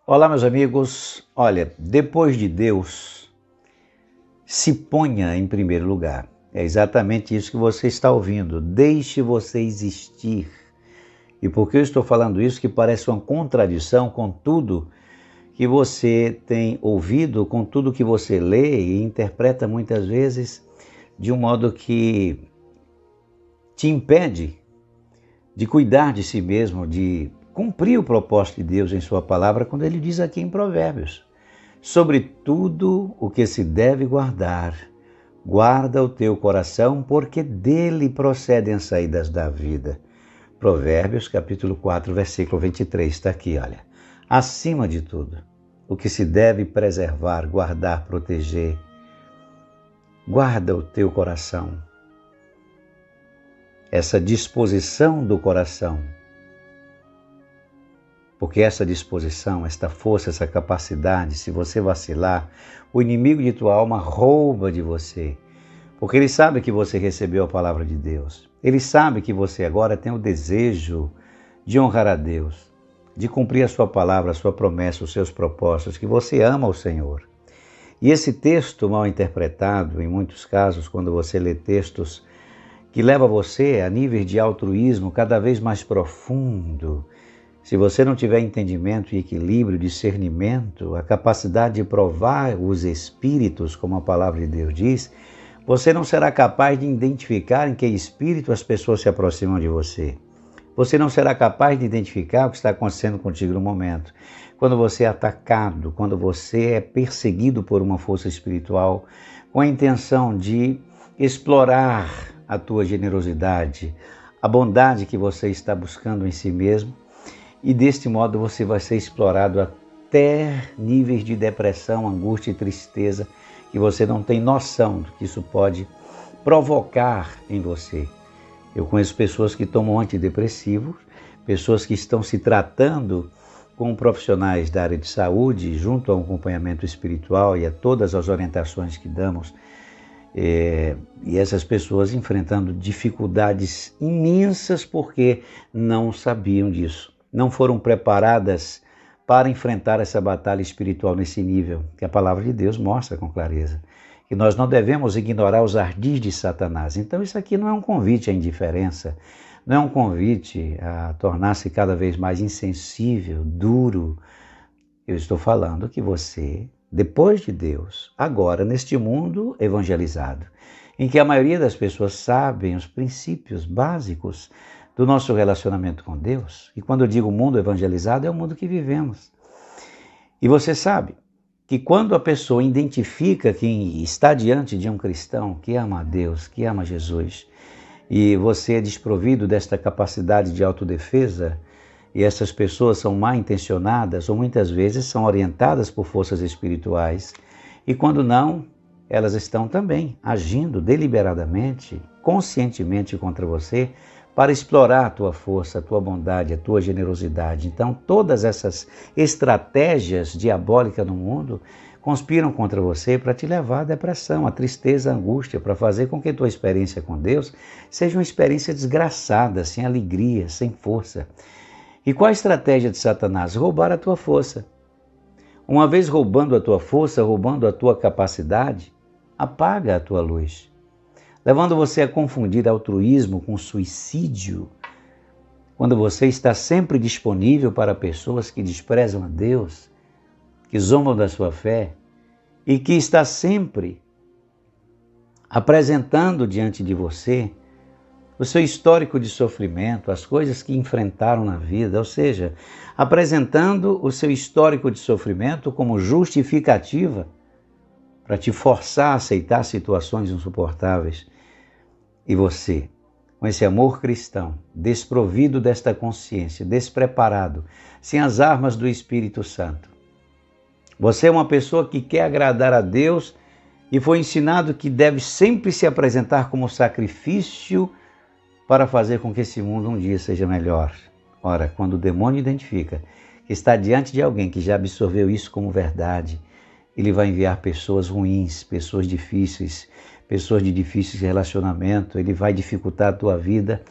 Olá, meus amigos. Olha, depois de Deus, se ponha em primeiro lugar. É exatamente isso que você está ouvindo. Deixe você existir. E por que eu estou falando isso? Que parece uma contradição com tudo que você tem ouvido, com tudo que você lê e interpreta muitas vezes de um modo que te impede de cuidar de si mesmo, de cumprir o propósito de Deus em sua palavra, quando ele diz aqui em Provérbios: sobre tudo o que se deve guardar, guarda o teu coração, porque dele procedem as saídas da vida. Provérbios, capítulo 4, versículo 23, está aqui, olha. Acima de tudo, o que se deve preservar, guardar, proteger, guarda o teu coração. Essa disposição do coração, porque essa disposição, esta força, essa capacidade, se você vacilar, o inimigo de tua alma rouba de você, porque ele sabe que você recebeu a palavra de Deus, ele sabe que você agora tem o desejo de honrar a Deus, de cumprir a sua palavra, a sua promessa, os seus propósitos, que você ama o Senhor. E esse texto mal interpretado, em muitos casos, quando você lê textos que leva você a níveis de altruísmo cada vez mais profundo. Se você não tiver entendimento e equilíbrio, discernimento, a capacidade de provar os espíritos, como a palavra de Deus diz, você não será capaz de identificar em que espírito as pessoas se aproximam de você. Você não será capaz de identificar o que está acontecendo contigo no momento. Quando você é atacado, quando você é perseguido por uma força espiritual, com a intenção de explorar a tua generosidade, a bondade que você está buscando em si mesmo, e deste modo você vai ser explorado até níveis de depressão, angústia e tristeza, que você não tem noção do que isso pode provocar em você. Eu conheço pessoas que tomam antidepressivos, pessoas que estão se tratando com profissionais da área de saúde, junto a um acompanhamento espiritual e a todas as orientações que damos, e essas pessoas enfrentando dificuldades imensas porque não sabiam disso, não foram preparadas para enfrentar essa batalha espiritual nesse nível, que a palavra de Deus mostra com clareza, que nós não devemos ignorar os ardis de Satanás. Então isso aqui não é um convite à indiferença, não é um convite a tornar-se cada vez mais insensível, duro. Eu estou falando que você, depois de Deus, agora neste mundo evangelizado, em que a maioria das pessoas sabem os princípios básicos do nosso relacionamento com Deus, e quando eu digo mundo evangelizado, é o mundo que vivemos. E você sabe que quando a pessoa identifica que está diante de um cristão que ama a Deus, que ama Jesus, e você é desprovido desta capacidade de autodefesa, e essas pessoas são mal intencionadas ou muitas vezes são orientadas por forças espirituais. E quando não, elas estão também agindo deliberadamente, conscientemente contra você para explorar a tua força, a tua bondade, a tua generosidade. Então todas essas estratégias diabólicas no mundo conspiram contra você para te levar à depressão, à tristeza, à angústia, para fazer com que a tua experiência com Deus seja uma experiência desgraçada, sem alegria, sem força. E qual a estratégia de Satanás? Roubar a tua força. Uma vez roubando a tua força, roubando a tua capacidade, apaga a tua luz, levando você a confundir altruísmo com suicídio, quando você está sempre disponível para pessoas que desprezam a Deus, que zombam da sua fé e que está sempre apresentando diante de você o seu histórico de sofrimento, as coisas que enfrentaram na vida, ou seja, apresentando o seu histórico de sofrimento como justificativa para te forçar a aceitar situações insuportáveis. E você, com esse amor cristão, desprovido desta consciência, despreparado, sem as armas do Espírito Santo, você é uma pessoa que quer agradar a Deus e foi ensinado que deve sempre se apresentar como sacrifício para fazer com que esse mundo um dia seja melhor. Ora, quando o demônio identifica que está diante de alguém que já absorveu isso como verdade, ele vai enviar pessoas ruins, pessoas difíceis, pessoas de difícil relacionamento, ele vai dificultar a tua vida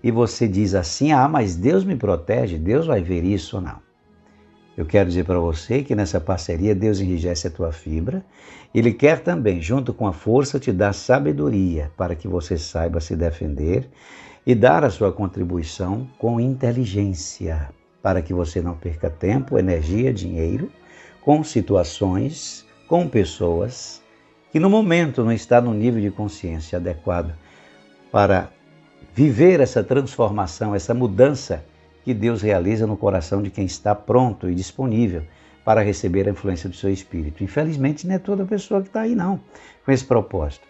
e você diz assim, mas Deus me protege, Deus vai ver isso ou não. Eu quero dizer para você que nessa parceria Deus enrijece a tua fibra. Ele quer também, junto com a força, te dar sabedoria para que você saiba se defender e dar a sua contribuição com inteligência, para que você não perca tempo, energia, dinheiro, com situações, com pessoas que no momento não está no nível de consciência adequado para viver essa transformação, essa mudança que Deus realiza no coração de quem está pronto e disponível para receber a influência do seu Espírito. Infelizmente, não é toda pessoa que está aí, não, com esse propósito.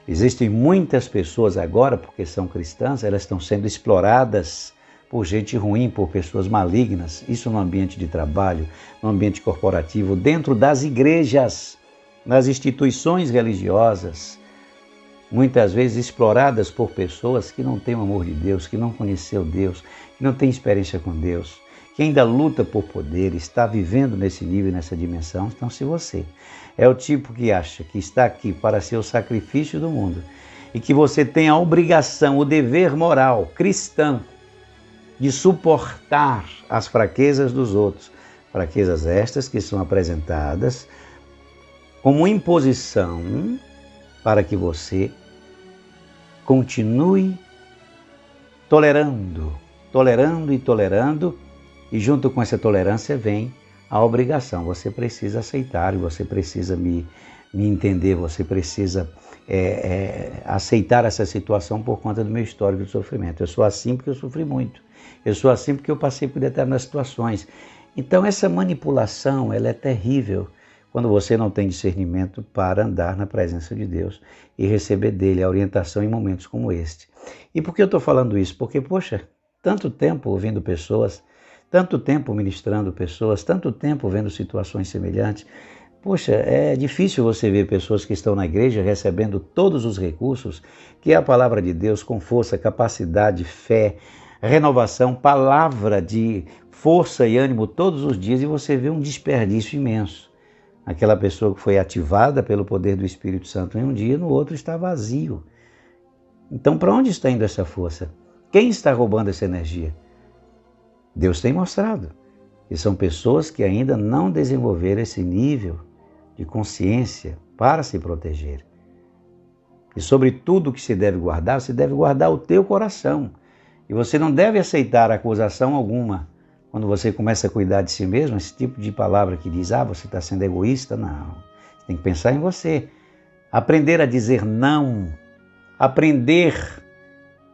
Existem muitas pessoas agora, porque são cristãs, elas estão sendo exploradas por gente ruim, por pessoas malignas, isso no ambiente de trabalho, no ambiente corporativo, dentro das igrejas, nas instituições religiosas, muitas vezes exploradas por pessoas que não têm o amor de Deus, que não conheceu Deus, que não têm experiência com Deus, que ainda luta por poder, está vivendo nesse nível, nessa dimensão. Então, se você é o tipo que acha que está aqui para ser o sacrifício do mundo e que você tem a obrigação, o dever moral cristão de suportar as fraquezas dos outros, fraquezas estas que são apresentadas como imposição para que você continue tolerando, e junto com essa tolerância vem a obrigação. Você precisa aceitar, você precisa me entender, você precisa aceitar essa situação por conta do meu histórico de sofrimento. Eu sou assim porque eu sofri muito. Eu sou assim porque eu passei por determinadas situações. Então essa manipulação, ela é terrível quando você não tem discernimento para andar na presença de Deus e receber dele a orientação em momentos como este. E por que eu estou falando isso? Porque, poxa, tanto tempo ouvindo pessoas, tanto tempo ministrando pessoas, tanto tempo vendo situações semelhantes. Poxa, é difícil você ver pessoas que estão na igreja recebendo todos os recursos que é a palavra de Deus com força, capacidade, fé, renovação, palavra de força e ânimo todos os dias, e você vê um desperdício imenso. Aquela pessoa que foi ativada pelo poder do Espírito Santo em um dia, no outro está vazio. Então, para onde está indo essa força? Quem está roubando essa energia? Deus tem mostrado. E são pessoas que ainda não desenvolveram esse nível de consciência para se proteger. E sobre tudo que se deve guardar o teu coração. E você não deve aceitar acusação alguma. Quando você começa a cuidar de si mesmo, esse tipo de palavra que diz, você está sendo egoísta, não. Você tem que pensar em você. Aprender a dizer não. Aprender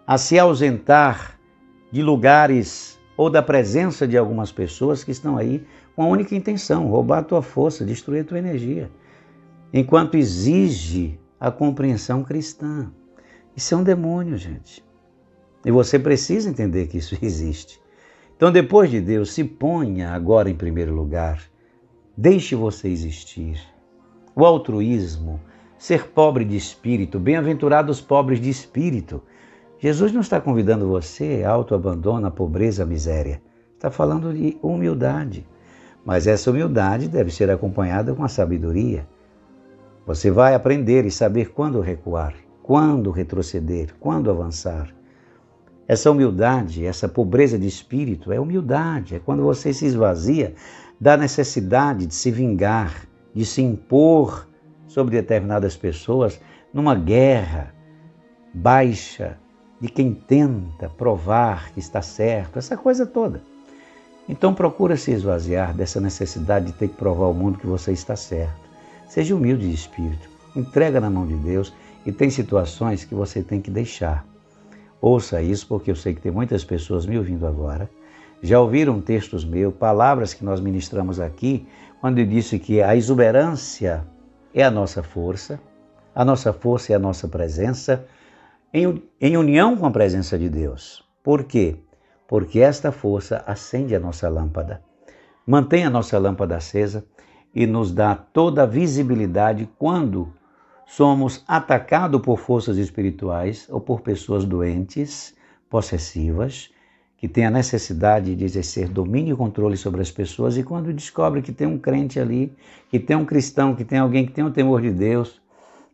a se ausentar de lugares ou da presença de algumas pessoas que estão aí com a única intenção, roubar a tua força, destruir a tua energia. Enquanto exige a compreensão cristã. Isso é um demônio, gente. E você precisa entender que isso existe. Então, depois de Deus, se ponha agora em primeiro lugar. Deixe você existir. O altruísmo, ser pobre de espírito, bem-aventurados os pobres de espírito. Jesus não está convidando você a autoabandono, a pobreza, a miséria. Está falando de humildade. Mas essa humildade deve ser acompanhada com a sabedoria. Você vai aprender e saber quando recuar, quando retroceder, quando avançar. Essa humildade, essa pobreza de espírito é humildade, é quando você se esvazia da necessidade de se vingar, de se impor sobre determinadas pessoas numa guerra baixa de quem tenta provar que está certo, essa coisa toda. Então procura se esvaziar dessa necessidade de ter que provar ao mundo que você está certo. Seja humilde de espírito, entrega na mão de Deus e tem situações que você tem que deixar. Ouça isso, porque eu sei que tem muitas pessoas me ouvindo agora. Já ouviram textos meus, palavras que nós ministramos aqui, quando eu disse que a exuberância é a nossa força é a nossa presença, em união com a presença de Deus. Por quê? Porque esta força acende a nossa lâmpada, mantém a nossa lâmpada acesa e nos dá toda a visibilidade quando somos atacados por forças espirituais ou por pessoas doentes, possessivas, que têm a necessidade de exercer domínio e controle sobre as pessoas, e quando descobre que tem um crente ali, que tem um cristão, que tem alguém que tem o temor de Deus,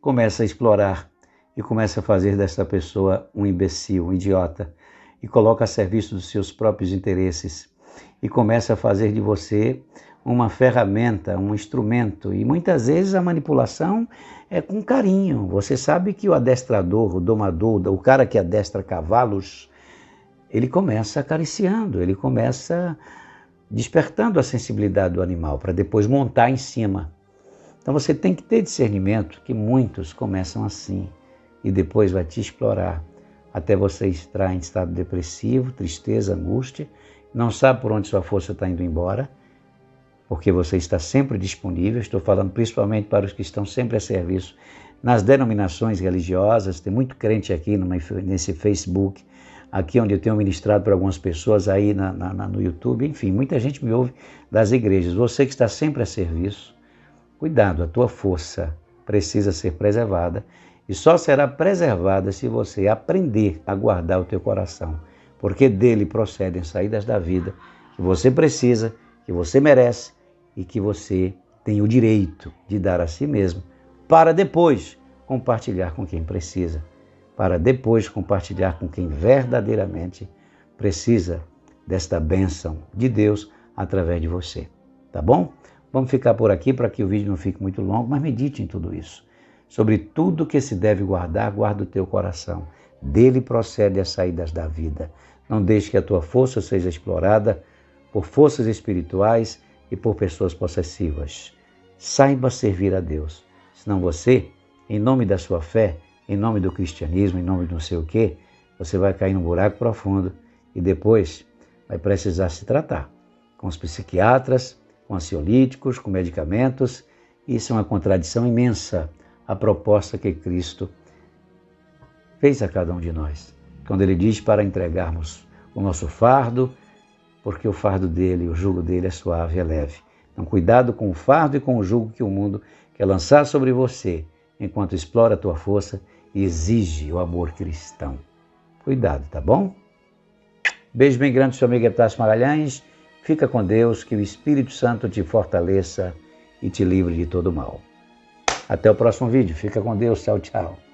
começa a explorar e começa a fazer dessa pessoa um imbecil, um idiota, e coloca a serviço dos seus próprios interesses. e começa a fazer de você uma ferramenta, um instrumento. E muitas vezes a manipulação é com carinho. Você sabe que o adestrador, o domador, o cara que adestra cavalos, ele começa acariciando, ele começa despertando a sensibilidade do animal para depois montar em cima. Então você tem que ter discernimento que muitos começam assim e depois vai te explorar até você entrar em estado depressivo, tristeza, angústia, não sabe por onde sua força está indo embora, porque você está sempre disponível. Estou falando principalmente para os que estão sempre a serviço nas denominações religiosas. Tem muito crente aqui nesse Facebook, aqui onde eu tenho ministrado para algumas pessoas aí no YouTube. Enfim, muita gente me ouve das igrejas. Você que está sempre a serviço, cuidado, a tua força precisa ser preservada e só será preservada se você aprender a guardar o teu coração, porque dele procedem saídas da vida que você precisa, que você merece, e que você tem o direito de dar a si mesmo, para depois compartilhar com quem precisa, para depois compartilhar com quem verdadeiramente precisa desta bênção de Deus através de você. Tá bom? Vamos ficar por aqui para que o vídeo não fique muito longo, mas medite em tudo isso. Sobre tudo que se deve guardar, guarda o teu coração. Dele procede as saídas da vida. Não deixe que a tua força seja explorada por forças espirituais e por pessoas possessivas. Saiba servir a Deus. Senão você, em nome da sua fé, em nome do cristianismo, em nome de não sei o quê, você vai cair num buraco profundo e depois vai precisar se tratar com os psiquiatras, com ansiolíticos, com medicamentos. Isso é uma contradição imensa à proposta que Cristo fez a cada um de nós, quando Ele diz para entregarmos o nosso fardo, porque o fardo dele, o jugo dele é suave e é leve. Então, cuidado com o fardo e com o jugo que o mundo quer lançar sobre você, enquanto explora a tua força e exige o amor cristão. Cuidado, tá bom? Beijo bem grande do seu amigo Epitácio Magalhães. Fica com Deus, que o Espírito Santo te fortaleça e te livre de todo mal. Até o próximo vídeo. Fica com Deus. Tchau, tchau.